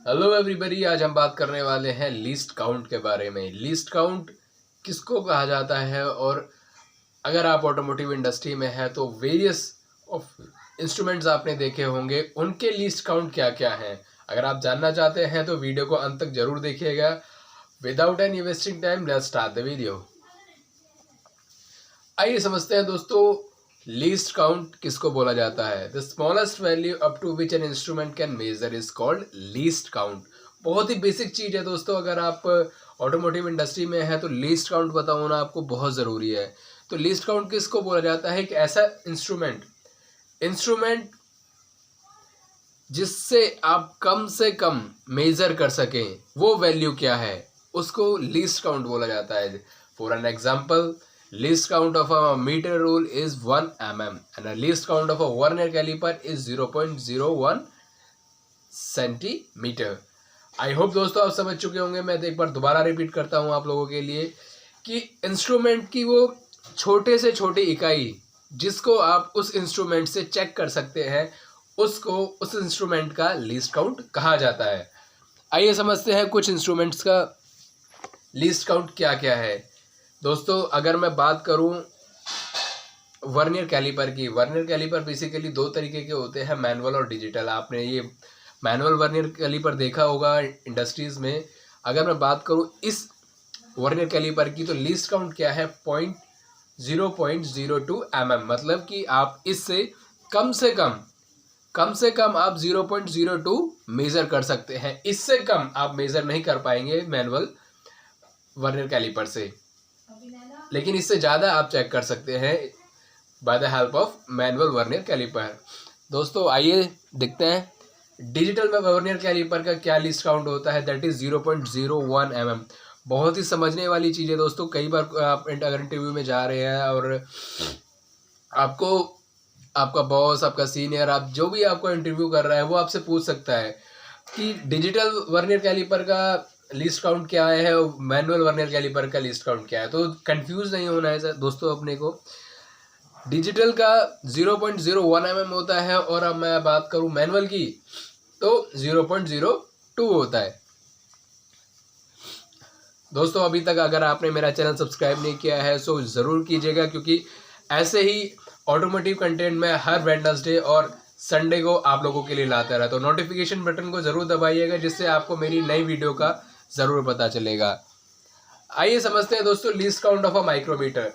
Hello everybody, आज हम बात करने वाले हैं लीस्ट काउंट के बारे में। लीस्ट काउंट किसको कहा जाता है और अगर आप ऑटोमोटिव इंडस्ट्री में हैं तो वेरियस ऑफ इंस्ट्रूमेंट्स आपने देखे होंगे, उनके लीस्ट काउंट क्या क्या हैं। अगर आप जानना चाहते हैं तो वीडियो को अंत तक जरूर देखिएगा। Without any wasting time let's start the video. आइए समझते हैं दोस्तों, लीस्ट काउंट किसको बोला जाता है। The smallest value up to which an instrument can measure is called least count. बहुत ही बेसिक चीज़ है दोस्तों, अगर आप ऑटोमोटिव इंडस्ट्री में है तो लीस्ट काउंट पता होना आपको बहुत ज़रूरी है। तो लीस्ट काउंट किसको बोला जाता है? एक ऐसा इंस्ट्रूमेंट जिससे आप कम से कम मेजर कर सकें, वो वैल्यू क्या है, उसको लीस्ट काउंट बोला जाता है। For an example, least count of a meter rule is 1 mm and a least count of a vernier caliper is 0.01 centimetre. I hope दोस्तों आप समझ चुके होंगे। मैं एक बार दोबारा रिपीट करता हूं आप लोगों के लिए कि इंस्ट्रूमेंट की वो छोटे से छोटी इकाई जिसको आप उस इंस्ट्रूमेंट से चेक कर सकते हैं, उसको उस इंस्ट्रूमेंट का लीस्ट काउंट कहा जाता है। आइए समझते हैं कुछ इंस्ट्रूमेंट्स का लीस्ट काउंट क्या क्या है। दोस्तों अगर मैं बात करूं वर्नियर कैलिपर की, वर्नियर कैलिपर बेसिकली दो तरीके के होते हैं, मैनुअल और डिजिटल। आपने ये मैनुअल वर्नियर कैलिपर देखा होगा इंडस्ट्रीज में। अगर मैं बात करूं इस वर्नियर कैलिपर की तो लीस्ट काउंट क्या है? 0.02 mm, मतलब कि आप इससे कम से कम आप 0.02 मेज़र कर सकते हैं। इससे कम आप मेज़र नहीं कर पाएंगे मैनुअल वर्नियर कैलिपर से, लेकिन इससे ज़्यादा आप चेक कर सकते हैं by the help of manual vernier calliper. दोस्तों आइए देखते हैं डिजिटल में वर्नियर कैलिपर का क्या लीस्ट काउंट होता है। That is 0.01 mm। बहुत ही समझने वाली चीज़ है दोस्तों। कई बार आप अगर इंटरव्यू में जा रहे हैं और आपको आपका बॉस, आपका सीनियर, आप जो भी आपको इंटरव्यू कर रहा है वो आपसे पूछ सकता है कि डिजिटल वर्नियर कैलिपर का लीस्ट काउंट क्या है और मैनुअल वर्नियर कैलिपर का लीस्ट काउंट क्या है। तो कंफ्यूज नहीं होना है दोस्तों अपने को। डिजिटल का 0.01 mm होता है और अब मैं बात करूं मैनुअल की तो 0.02 होता है। दोस्तों अभी तक अगर आपने मेरा चैनल सब्सक्राइब नहीं किया है तो ज़रूर कीजिएगा, क्योंकि ऐसे ही ऑटोमोटिव कंटेंट में हर वेडनेसडे और संडे को आप लोगों के लिए लाता रहा। तो नोटिफिकेशन बटन को ज़रूर दबाइएगा, जिससे आपको मेरी नई वीडियो का ज़रूर पता चलेगा। आइए समझते हैं दोस्तों least count of a micrometer.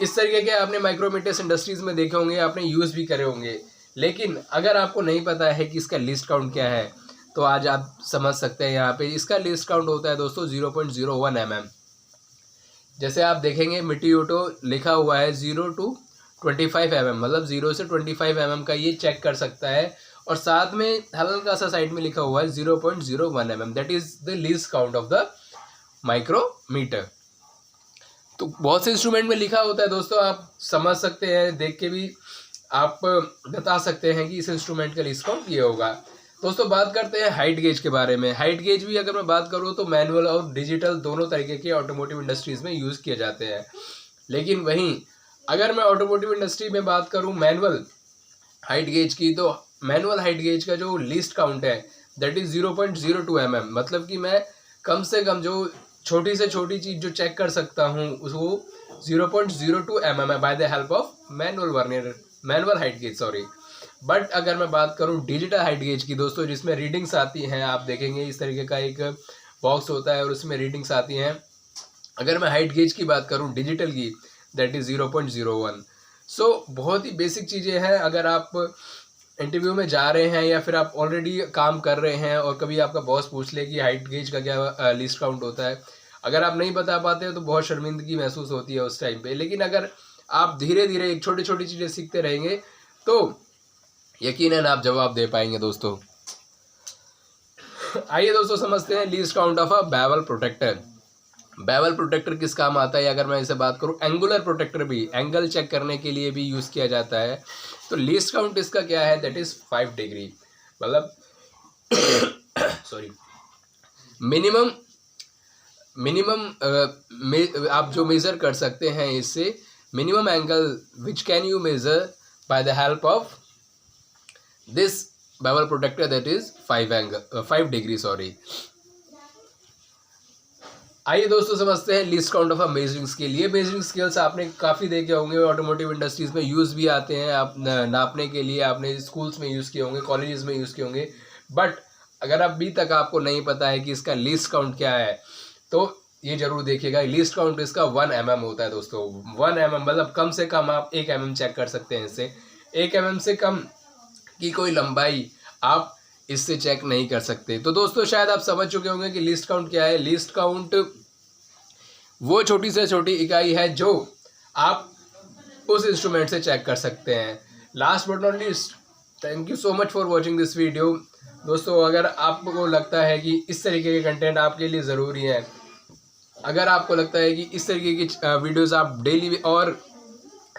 इस तरीके के आपने माइक्रोमीटर्स इंडस्ट्रीज़ में देखे होंगे, आपने यूज़ भी करे होंगे, लेकिन अगर आपको नहीं पता है कि इसका लीस्ट काउंट क्या है तो आज आप समझ सकते हैं। यहाँ पे इसका लीस्ट काउंट होता है दोस्तों 0.01 mm। जैसे आप देखेंगे मिटियोटो लिखा हुआ है 0 to 25 mm, मतलब 0 से 25 mm का ये चेक कर सकता है, और साथ में हल्का सा साइड में लिखा हुआ है 0.01 mm। That is the least count of the micrometer. तो बहुत से इंस्ट्रूमेंट में लिखा होता है दोस्तों, आप समझ सकते हैं, देख के भी आप बता सकते हैं कि इस इंस्ट्रूमेंट का लीस्ट काउंट ये होगा। दोस्तों बात करते हैं हाइट गेज के बारे में। हाइट गेज भी अगर मैं बात करूँ तो मैनुअल और डिजिटल दोनों तरीके के ऑटोमोटिव इंडस्ट्रीज में यूज़ किए जाते हैं, लेकिन वहीं अगर मैं ऑटोमोटिव इंडस्ट्री में बात करूँ मैनुअल हाइट गेज की, तो मैनुअल हाइट गेज का जो लीस्ट काउंट है दैट इज़ 0.02 mm। मतलब कि मैं कम से कम जो छोटी से छोटी चीज़ जो चेक कर सकता हूँ उसको 0.02 mm है bye the help of manual height gauge, sorry. But अगर मैं बात करूं डिजिटल हाइट गेज की दोस्तों, जिसमें रीडिंग्स आती हैं, आप देखेंगे इस तरीके का एक बॉक्स होता है और उसमें रीडिंग्स आती हैं। अगर मैं हाइट गेज की बात करूं डिजिटल की, दैट इज़ 0.01। सो बहुत ही बेसिक चीज़ें हैं। अगर आप इंटरव्यू में जा रहे हैं या फिर आप ऑलरेडी काम कर रहे हैं और कभी आपका बॉस पूछ ले कि हाइट गेज का क्या लीस्ट काउंट होता है, अगर आप नहीं बता पाते हो तो बहुत शर्मिंदगी महसूस होती है उस टाइम पे। लेकिन अगर आप धीरे धीरे एक छोटी छोटी चीज़ें सीखते रहेंगे तो यकीनन आप जवाब दे पाएंगे दोस्तों। आइए दोस्तों समझते हैं least count of a bevel protector. Bevel protector किस काम आता है? अगर मैं इसे बात करूं, एंगुलर प्रोटेक्टर भी एंगल चेक करने के लिए भी यूज़ किया जाता है। तो लीस्ट काउंट इसका क्या है? That is 5 degree. मतलब सॉरी, मिनिमम आप जो मेज़र कर सकते हैं इससे, minimum angle which can you measure bye the help of this bevel protector that is 5 degree sorry. आइए दोस्तों समझते हैं least count of a measuring scale. ये मेजरिंग स्केल्स आपने काफ़ी देखे होंगे, ऑटोमोटिव इंडस्ट्रीज में यूज़ भी आते हैं, आप नापने के लिए आपने स्कूल्स में यूज़ किए होंगे, कॉलेजेस में यूज़ किए होंगे। बट अगर अभी तक आपको नहीं पता है कि इसका लीस्ट काउंट क्या है तो ये जरूर देखिएगा। लीस्ट काउंट इसका 1 mm होता है दोस्तों। 1 mm मतलब कम से कम आप 1 mm चेक कर सकते हैं इससे। 1 mm से कम की कोई लंबाई आप इससे चेक नहीं कर सकते। तो दोस्तों शायद आप समझ चुके होंगे कि लीस्ट काउंट क्या है। लीस्ट काउंट वो छोटी से छोटी इकाई है जो आप उस इंस्ट्रूमेंट से चेक कर सकते हैं। Last but not least, thank you so much for watching this video. दोस्तों अगर आपको लगता है कि इस तरीके के कंटेंट आपके लिए ज़रूरी है, अगर आपको लगता है कि इस तरीके की वीडियोस आप डेली और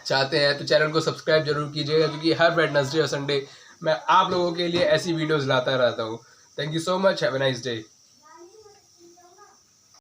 चाहते हैं तो चैनल को सब्सक्राइब जरूर कीजिएगा, क्योंकि हर वेडनेसडे और संडे मैं आप लोगों के लिए ऐसी वीडियोस लाता रहता हूँ। Thank you so much, have a nice day.